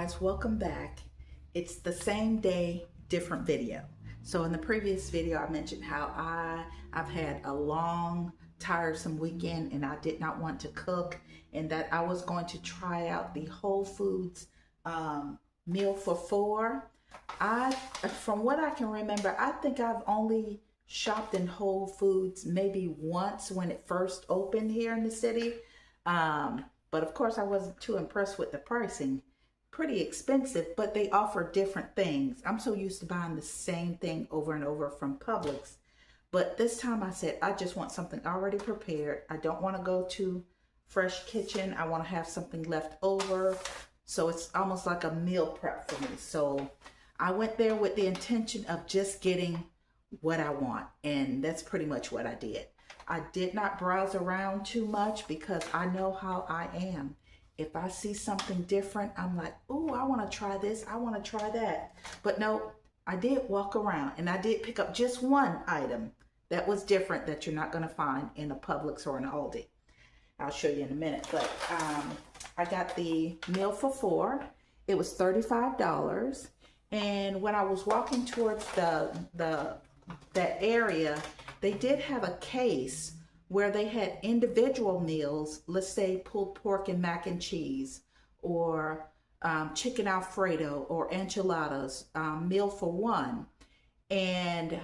guys, welcome back. It's the same day, different video. So in the previous video, I mentioned how I've had a long, tiresome weekend and I did not want to cook, and that I was going to try out the Whole Foods meal for four. From what I can remember, I think I've only shopped in Whole Foods maybe once when it first opened here in the city. But of course I wasn't too impressed with the pricing. Pretty expensive, but they offer different things. I'm so used to buying the same thing over and over from Publix. But this time I said, I just want something already prepared. I don't want to go to Fresh Kitchen. I want to have something left over. So it's almost like a meal prep for me. So I went there with the intention of just getting what I want. And that's pretty much what I did. I did not browse around too much because I know how I am. If I see something different, I'm like, oh, I want to try this. I want to try that. But no, I did walk around and I did pick up just one item that was different that you're not going to find in a Publix or an Aldi. I'll show you in a minute. But I got the meal for four. It was $35. And when I was walking towards that area, they did have a case where they had individual meals, let's say pulled pork and mac and cheese, or chicken Alfredo, or enchiladas, meal for one. And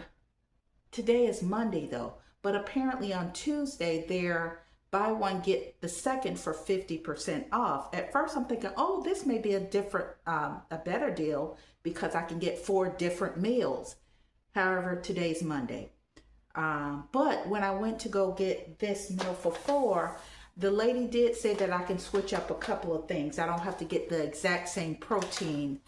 today is Monday though, but apparently on Tuesday they're buy one get the second for 50% off. At first I'm thinking, oh, this may be a better deal because I can get 4 different meals. However, today's Monday. But when I went to go get this meal for four, the lady did say that I can switch up a couple of things. I don't have to get the exact same protein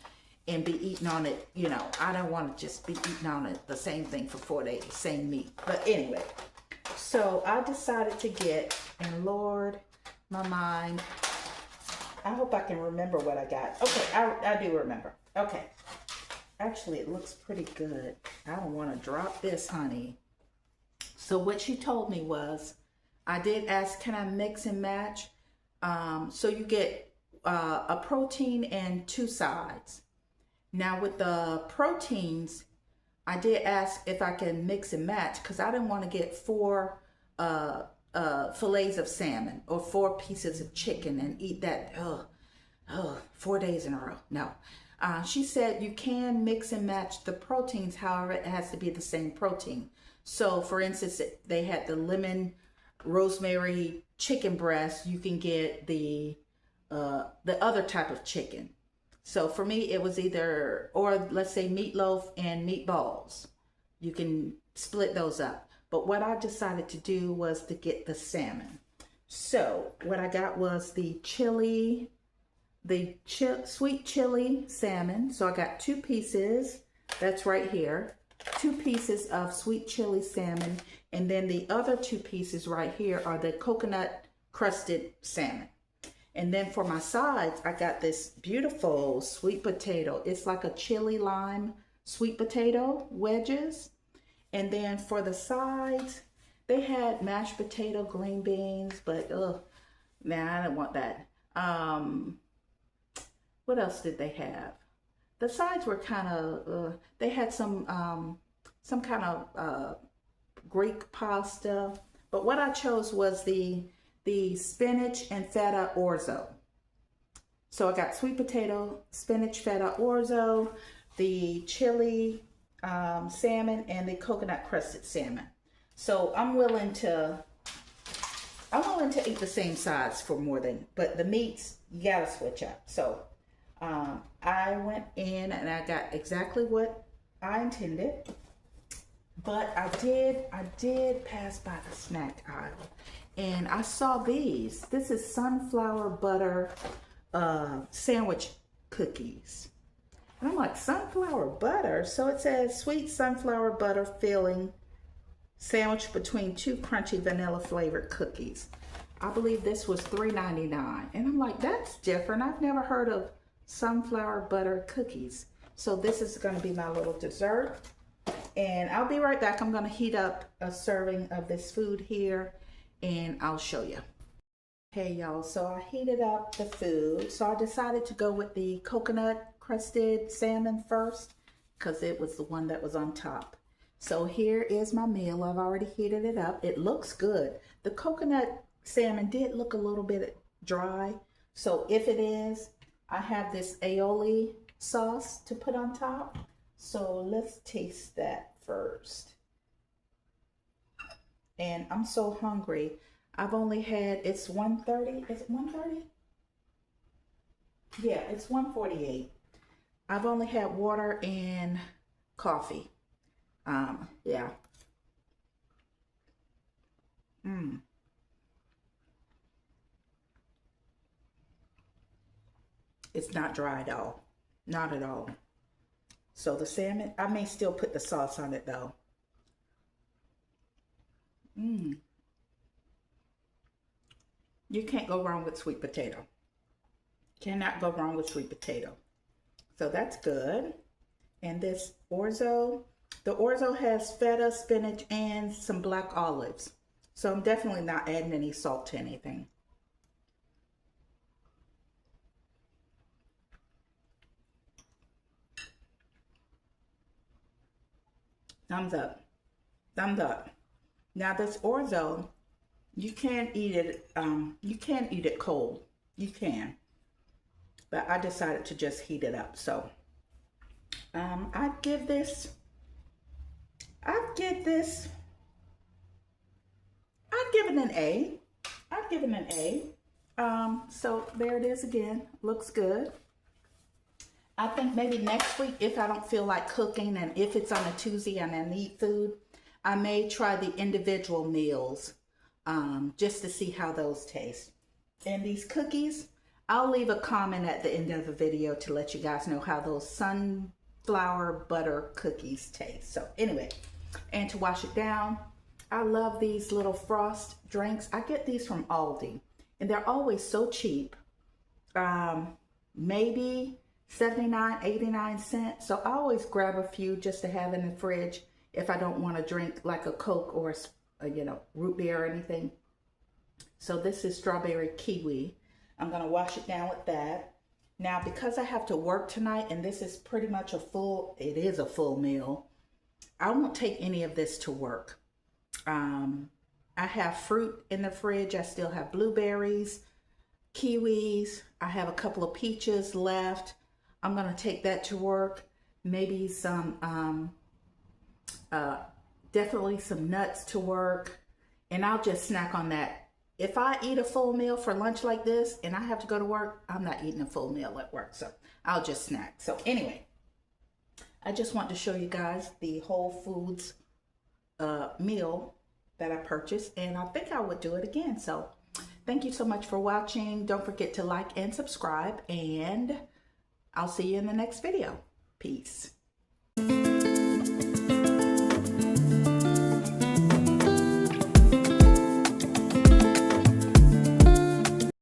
and be eating on it. You know, I don't want to just be eating on it the same thing for 4 days, same meat. But anyway, so I decided to get, and Lord, my mind, I hope I can remember what I got. Okay, I do remember. Okay. Actually, it looks pretty good. I don't want to drop this, honey. So what she told me was, I did ask, can I mix and match? So you get a protein and 2 sides. Now with the proteins, I did ask if I can mix and match because I didn't want to get 4 fillets of salmon or 4 pieces of chicken and eat that 4 days in a row. No. She said you can mix and match the proteins, however, it has to be the same protein. So for instance, they had the lemon rosemary chicken breast. You can get the other type of chicken. So for me, it was either, or let's say meatloaf and meatballs. You can split those up. But what I decided to do was to get the salmon. So what I got was the sweet chili salmon. So I got 2 pieces. That's right here. 2 pieces of sweet chili salmon, and then the other 2 pieces right here are the coconut crusted salmon. And then for my sides, I got this beautiful sweet potato. It's like a chili lime sweet potato wedges. And then for the sides, they had mashed potato, green beans, but nah, I didn't want that. What else did they have? The sides were kind of, they had some kind of Greek pasta, but what I chose was the spinach and feta orzo. So I got sweet potato, spinach, feta orzo, the chili salmon, and the coconut crusted salmon. So I'm willing to eat the same sides for more than, but the meats, you gotta switch up. So I went in and I got exactly what I intended, but I did pass by the snack aisle and I saw these. This is sunflower butter sandwich cookies. And I'm like, sunflower butter? So it says sweet sunflower butter filling sandwich between 2 crunchy vanilla flavored cookies. I believe this was $3.99. And I'm like, that's different. I've never heard of sunflower butter cookies. So this is going to be my little dessert. And I'll be right back. I'm going to heat up a serving of this food here and I'll show you. Hey y'all, so I heated up the food. So I decided to go with the coconut crusted salmon first because it was the one that was on top. So here is my meal. I've already heated it up. It looks good. The coconut salmon did look a little bit dry. So if it is, I have this aioli sauce to put on top. So let's taste that first. And I'm so hungry. I've only had, it's 1:30. Is it 1:30? Yeah, it's 1:48. I've only had water and coffee. Yeah. It's not dry at all. Not at all. So the salmon, I may still put the sauce on it though. You can't go wrong with sweet potato. Cannot go wrong with sweet potato. So that's good. And this orzo, the orzo has feta, spinach, and some black olives. So I'm definitely not adding any salt to anything. Thumbs up. Thumbs up. Now this orzo, you can eat it. You can eat it cold. You can. But I decided to just heat it up. So I'd give it an A. I'd give it an A. So there it is again. Looks good. I think maybe next week, if I don't feel like cooking and if it's on a Tuesday and I need food, I may try the individual meals just to see how those taste. And these cookies, I'll leave a comment at the end of the video to let you guys know how those sunflower butter cookies taste. So anyway, and to wash it down, I love these little frost drinks. I get these from Aldi and they're always so cheap. Maybe 79, 89 cents. So I always grab a few just to have in the fridge if I don't want to drink like a Coke or a, root beer or anything. So this is strawberry kiwi. I'm going to wash it down with that. Now, because I have to work tonight and this is pretty much it is a full meal, I won't take any of this to work. I have fruit in the fridge. I still have blueberries, kiwis. I have a couple of peaches left. I'm going to take that to work. Maybe some, definitely some nuts to work. And I'll just snack on that. If I eat a full meal for lunch like this and I have to go to work, I'm not eating a full meal at work. So I'll just snack. So anyway, I just want to show you guys the Whole Foods meal that I purchased. And I think I would do it again. So thank you so much for watching. Don't forget to like and subscribe. And I'll see you in the next video. Peace.